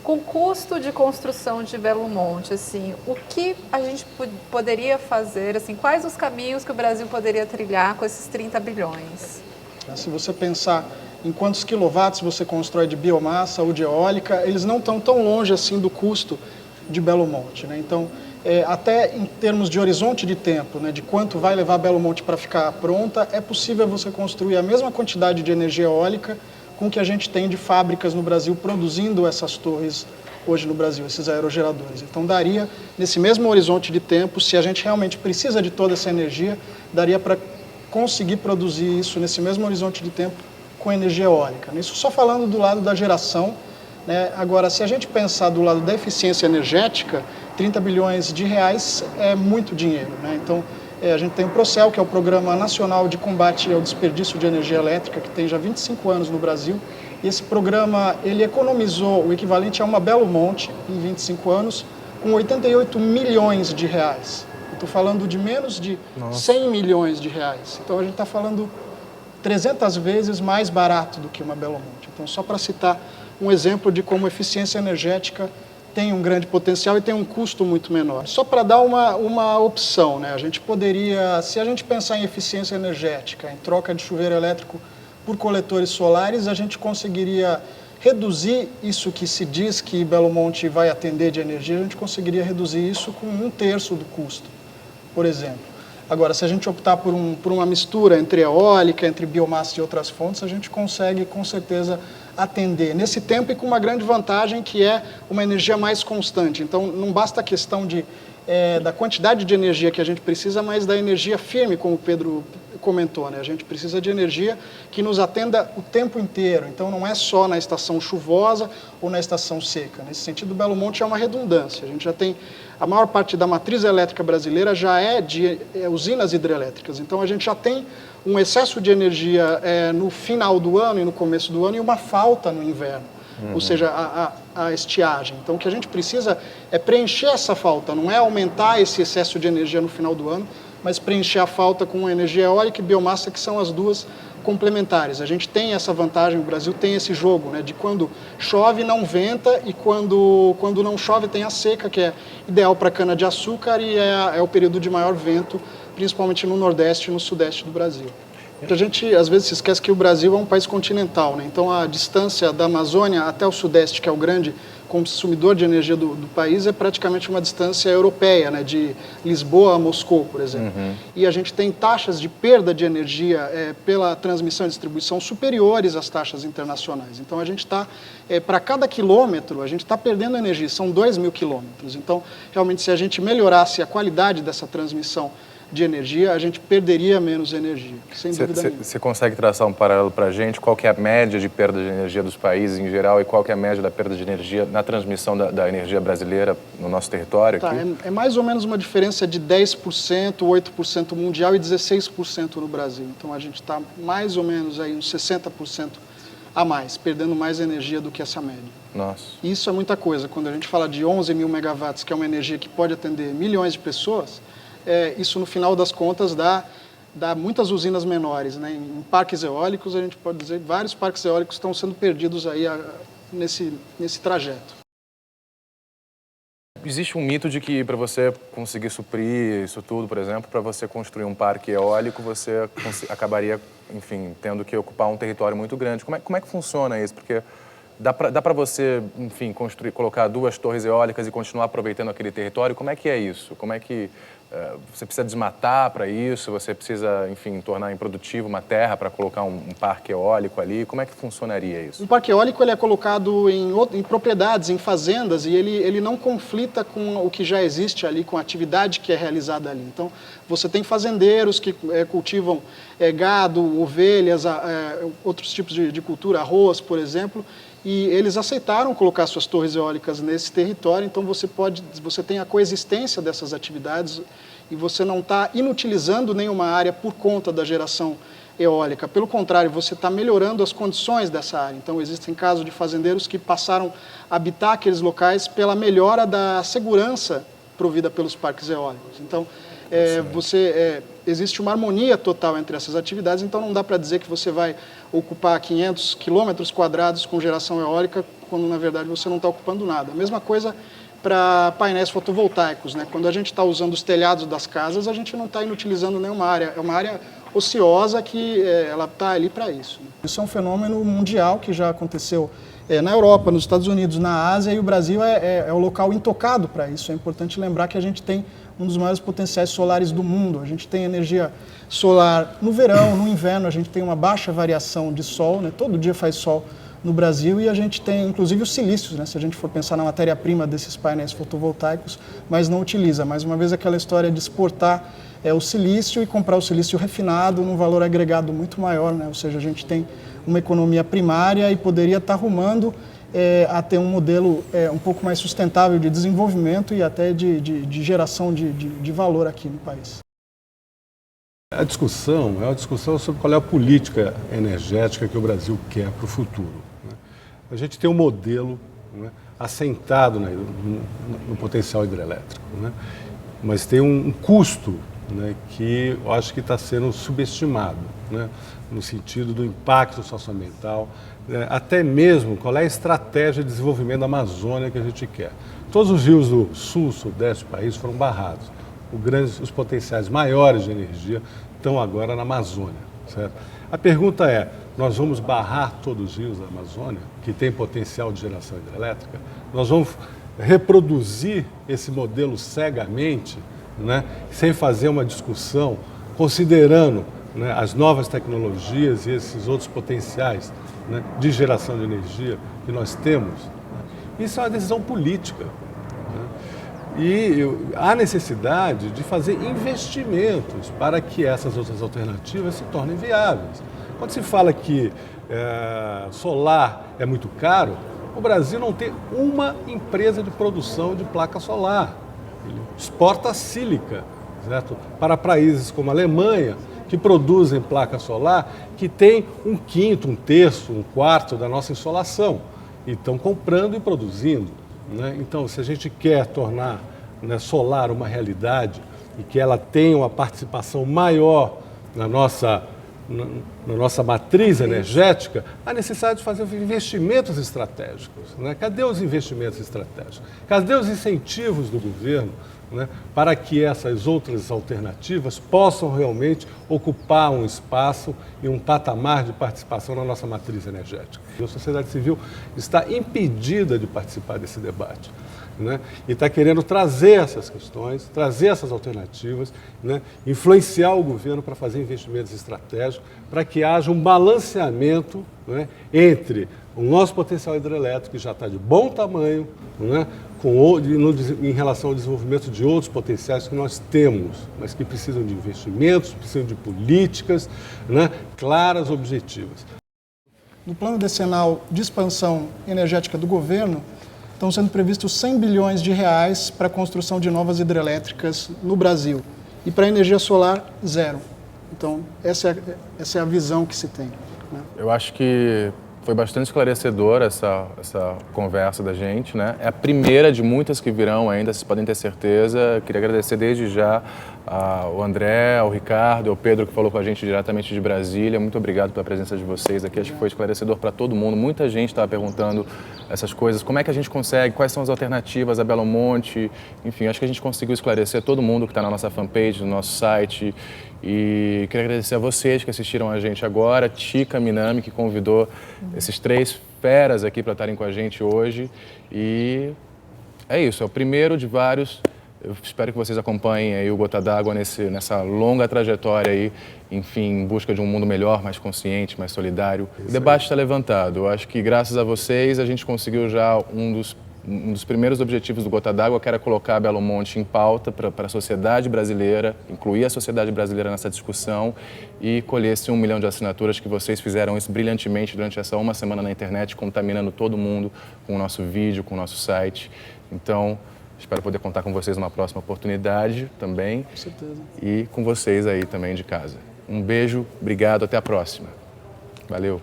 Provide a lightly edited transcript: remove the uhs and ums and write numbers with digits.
Com o custo de construção de Belo Monte, assim, o que a gente poderia fazer, assim, quais os caminhos que o Brasil poderia trilhar com esses 30 bilhões? Se você pensar em quantos quilowatts você constrói de biomassa ou de eólica, eles não estão tão longe assim do custo de Belo Monte, né? Então, até em termos de horizonte de tempo, né, de quanto vai levar Belo Monte para ficar pronta, é possível você construir a mesma quantidade de energia eólica com que a gente tem de fábricas no Brasil produzindo essas torres hoje no Brasil, esses aerogeradores. Então daria, nesse mesmo horizonte de tempo, se a gente realmente precisa de toda essa energia, daria para conseguir produzir isso nesse mesmo horizonte de tempo com energia eólica. Isso só falando do lado da geração, né? Agora, se a gente pensar do lado da eficiência energética, 30 bilhões de reais é muito dinheiro, né? Então, a gente tem o PROCEL, que é o Programa Nacional de Combate ao Desperdício de Energia Elétrica, que tem já 25 anos no Brasil. E esse programa, ele economizou o equivalente a uma Belo Monte, em 25 anos, com 88 milhões de reais. Estou falando de menos de 100 milhões de reais. Então, a gente está falando 300 vezes mais barato do que uma Belo Monte. Então, só para citar um exemplo de como eficiência energética tem um grande potencial e tem um custo muito menor. Só para dar uma opção, né? A gente poderia, se a gente pensar em eficiência energética, em troca de chuveiro elétrico por coletores solares, a gente conseguiria reduzir isso que se diz que Belo Monte vai atender de energia, a gente conseguiria reduzir isso com 1/3 do custo, por exemplo. Agora, se a gente optar por uma mistura entre eólica, entre biomassa e outras fontes, a gente consegue, com certeza, atender nesse tempo e com uma grande vantagem que é uma energia mais constante. Então, não basta a questão da quantidade de energia que a gente precisa, mas da energia firme, como o Pedro comentou, né? A gente precisa de energia que nos atenda o tempo inteiro. Então, não é só na estação chuvosa ou na estação seca. Nesse sentido, Belo Monte é uma redundância. A gente já tem a maior parte da matriz elétrica brasileira já é de usinas hidrelétricas. Então, a gente já tem um excesso de energia no final do ano e no começo do ano e uma falta no inverno, ou seja, a estiagem. Então, o que a gente precisa é preencher essa falta, não é aumentar esse excesso de energia no final do ano, mas preencher a falta com energia eólica e biomassa, que são as duas complementares. A gente tem essa vantagem, o Brasil tem esse jogo, né, de quando chove não venta e quando não chove tem a seca, que é ideal para cana-de-açúcar e é o período de maior vento, principalmente no Nordeste e no Sudeste do Brasil. A gente, às vezes, se esquece que o Brasil é um país continental, né? Então, a distância da Amazônia até o Sudeste, que é o grande consumidor de energia do país, é praticamente uma distância europeia, né? De Lisboa a Moscou, por exemplo. E a gente tem taxas de perda de energia pela transmissão e distribuição superiores às taxas internacionais. Então, a gente está, para cada quilômetro, a gente está perdendo energia, são 2.000 quilômetros. Então, realmente, se a gente melhorasse a qualidade dessa transmissão de energia, a gente perderia menos energia, sem dúvida nenhuma. Você consegue traçar um paralelo para a gente? Qual que é a média de perda de energia dos países em geral e qual que é a média da perda de energia na transmissão da energia brasileira no nosso território aqui? É mais ou menos uma diferença de 10%, 8% mundial e 16% no Brasil. Então, a gente está mais ou menos aí uns 60% a mais, perdendo mais energia do que essa média. Nossa. Isso é muita coisa. Quando a gente fala de 11.000 megawatts, que é uma energia que pode atender milhões de pessoas, isso, no final das contas, dá muitas usinas menores, né? Em parques eólicos, a gente pode dizer que vários parques eólicos estão sendo perdidos aí nesse trajeto. Existe um mito de que para você conseguir suprir isso tudo, por exemplo, para você construir um parque eólico, você acabaria, enfim, tendo que ocupar um território muito grande. Como é que funciona isso? Porque dá para você, enfim, colocar 2 torres eólicas e continuar aproveitando aquele território? Como é que é isso? Como é que você precisa desmatar para isso? Você precisa, enfim, tornar improdutivo uma terra para colocar um parque eólico ali? Como é que funcionaria isso? O parque eólico ele é colocado em propriedades, em fazendas, e ele não conflita com o que já existe ali, com a atividade que é realizada ali. Então, você tem fazendeiros que cultivam gado, ovelhas, outros tipos de cultura, arroz, por exemplo, e eles aceitaram colocar suas torres eólicas nesse território, então você tem a coexistência dessas atividades e você não está inutilizando nenhuma área por conta da geração eólica. Pelo contrário, você está melhorando as condições dessa área. Então, existem casos de fazendeiros que passaram a habitar aqueles locais pela melhora da segurança provida pelos parques eólicos. Então, Existe uma harmonia total entre essas atividades, então não dá para dizer que você vai ocupar 500 quilômetros quadrados com geração eólica, quando na verdade você não está ocupando nada. A mesma coisa para painéis fotovoltaicos, né? Quando a gente está usando os telhados das casas, a gente não está inutilizando nenhuma área, é uma área ociosa que ela está ali para isso. Isso é um fenômeno mundial que já aconteceu na Europa, nos Estados Unidos, na Ásia, e o Brasil é o local intocado para isso. É importante lembrar que a gente tem um dos maiores potenciais solares do mundo. A gente tem energia solar no verão, no inverno, a gente tem uma baixa variação de sol, né? Todo dia faz sol no Brasil, e a gente tem inclusive os silícios, né? Se a gente for pensar na matéria-prima desses painéis fotovoltaicos, mas não utiliza. Mais uma vez, aquela história de exportar o silício e comprar o silício refinado num valor agregado muito maior, né? Ou seja, a gente tem uma economia primária e poderia estar arrumando a ter um modelo um pouco mais sustentável de desenvolvimento e até de geração de valor aqui no país. A discussão é uma discussão sobre qual é a política energética que o Brasil quer para o futuro, né? A gente tem um modelo, né, assentado no potencial hidrelétrico, né? Mas tem um custo, né, que eu acho que está sendo subestimado, né, no sentido do impacto socioambiental, né, até mesmo qual é a estratégia de desenvolvimento da Amazônia que a gente quer. Todos os rios do sul, sudeste do país foram barrados. Os potenciais maiores de energia estão agora na Amazônia, certo? A pergunta é, nós vamos barrar todos os rios da Amazônia, que tem potencial de geração hidrelétrica? Nós vamos reproduzir esse modelo cegamente, né, sem fazer uma discussão, considerando, né, as novas tecnologias e esses outros potenciais, né, de geração de energia que nós temos? Isso é uma decisão política, né? E há necessidade de fazer investimentos para que essas outras alternativas se tornem viáveis. Quando se fala que solar é muito caro, o Brasil não tem uma empresa de produção de placa solar. Ele exporta sílica, certo? Para países como a Alemanha, que produzem placa solar, que tem 1/5, 1/3, 1/4 da nossa insolação. E estão comprando e produzindo, né? Então, se a gente quer tornar, né, solar uma realidade e que ela tenha uma participação maior na nossa matriz energética, há necessidade de fazer investimentos estratégicos, né? Cadê os investimentos estratégicos? Cadê os incentivos do governo, né, para que essas outras alternativas possam realmente ocupar um espaço e um patamar de participação na nossa matriz energética? E a sociedade civil está impedida de participar desse debate, né? E está querendo trazer essas questões, trazer essas alternativas, né? Influenciar o governo para fazer investimentos estratégicos, para que haja um balanceamento, né, entre o nosso potencial hidrelétrico, que já está de bom tamanho, né, em relação ao desenvolvimento de outros potenciais que nós temos, mas que precisam de investimentos, precisam de políticas, né, claras, objetivas. No plano decenal de expansão energética do governo, estão sendo previstos 100 bilhões de reais para a construção de novas hidrelétricas no Brasil. E para a energia solar, 0. Então, essa é a visão que se tem, né? Eu acho que foi bastante esclarecedora essa conversa da gente, né? É a primeira de muitas que virão ainda, vocês podem ter certeza. Queria agradecer desde já ao André, ao Ricardo, ao Pedro, que falou com a gente diretamente de Brasília. Muito obrigado pela presença de vocês aqui. Acho que foi esclarecedor para todo mundo. Muita gente estava perguntando essas coisas. Como é que a gente consegue? Quais são as alternativas a Belo Monte? Enfim, acho que a gente conseguiu esclarecer todo mundo que está na nossa fanpage, no nosso site. E queria agradecer a vocês que assistiram a gente agora, Tica Minami, que convidou esses 3 feras aqui para estarem com a gente hoje. E é isso, é o primeiro de vários. Eu espero que vocês acompanhem aí o Gota d'Água nessa longa trajetória aí, enfim, em busca de um mundo melhor, mais consciente, mais solidário. O debate está levantado. Eu acho que graças a vocês a gente conseguiu já um dos primeiros objetivos do Gota d'Água, que era colocar Belo Monte em pauta para a sociedade brasileira, incluir a sociedade brasileira nessa discussão e colher esse 1 milhão de assinaturas que vocês fizeram isso brilhantemente durante essa uma semana na internet, contaminando todo mundo com o nosso vídeo, com o nosso site. Então, espero poder contar com vocês numa próxima oportunidade também. Com certeza. E com vocês aí também de casa. Um beijo, obrigado, até a próxima. Valeu.